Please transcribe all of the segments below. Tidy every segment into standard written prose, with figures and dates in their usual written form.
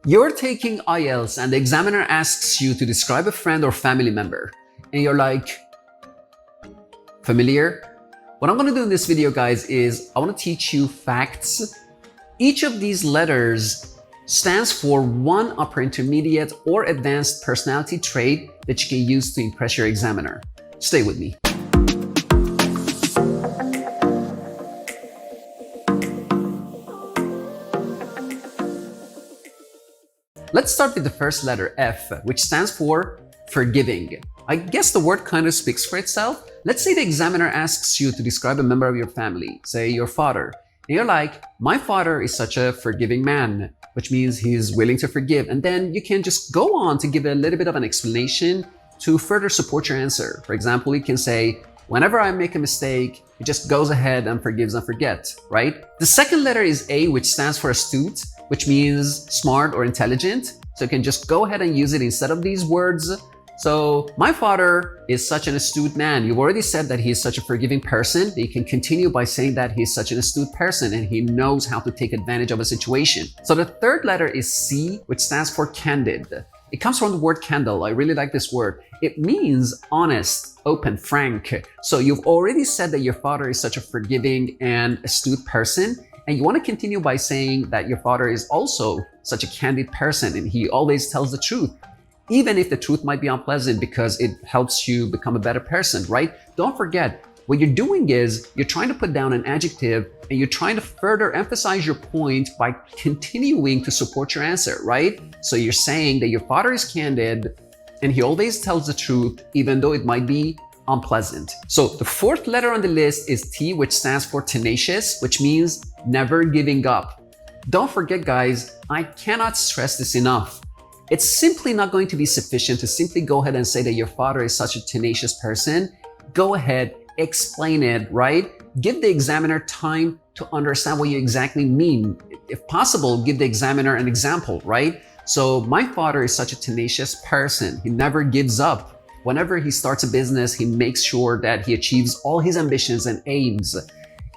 You're taking IELTS and the examiner asks you to describe a friend or family member. And you're like, familiar? What I'm going to do in this video, guys, is I want to teach you facts. Each of these letters stands for one upper intermediate or advanced personality trait that you can use to impress your examiner. Stay with me. Let's start with the first letter, F, which stands for forgiving. I guess the word kind of speaks for itself. Let's say the examiner asks you to describe a member of your family, say your father. And you're like, my father is such a forgiving man, which means he's willing to forgive. And then you can just go on to give a little bit of an explanation to further support your answer. For example, you can say, whenever I make a mistake, he just goes ahead and forgives and forgets, right? The second letter is A, which stands for astute, which means smart or intelligent. So you can just go ahead and use it instead of these words. So my father is such an astute man. You've already said that he's such a forgiving person. You can continue by saying that he's such an astute person and he knows how to take advantage of a situation. So the third letter is C, which stands for candid. It comes from the word candle. I really like this word. It means honest, open, frank. So you've already said that your father is such a forgiving and astute person. And you want to continue by saying that your father is also such a candid person and he always tells the truth, even if the truth might be unpleasant because it helps you become a better person, right? Don't forget, what you're doing is you're trying to put down an adjective and you're trying to further emphasize your point by continuing to support your answer, right? So you're saying that your father is candid and he always tells the truth, even though it might be unpleasant. So the fourth letter on the list is T, which stands for tenacious, which means never giving up. Don't forget, guys, I cannot stress this enough. It's simply not going to be sufficient to simply go ahead and say that your father is such a tenacious person. Go ahead, explain it, right? Give the examiner time to understand what you exactly mean. If possible, give the examiner an example, right? So my father is such a tenacious person. He never gives up. Whenever he starts a business, he makes sure that he achieves all his ambitions and aims.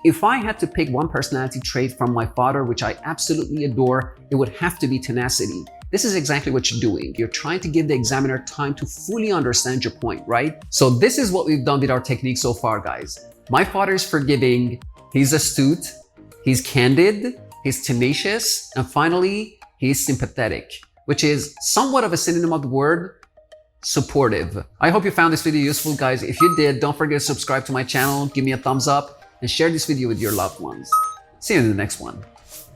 If I had to pick one personality trait from my father, which I absolutely adore, it would have to be tenacity. This is exactly what you're doing. You're trying to give the examiner time to fully understand your point, right? So this is what we've done with our technique so far, guys. My father is forgiving, he's astute, he's candid, he's tenacious, and finally, he's sympathetic, which is somewhat of a synonym of the word supportive. I hope you found this video useful, guys. If you did, don't forget to subscribe to my channel, give me a thumbs up, and share this video with your loved ones. See you in the next one.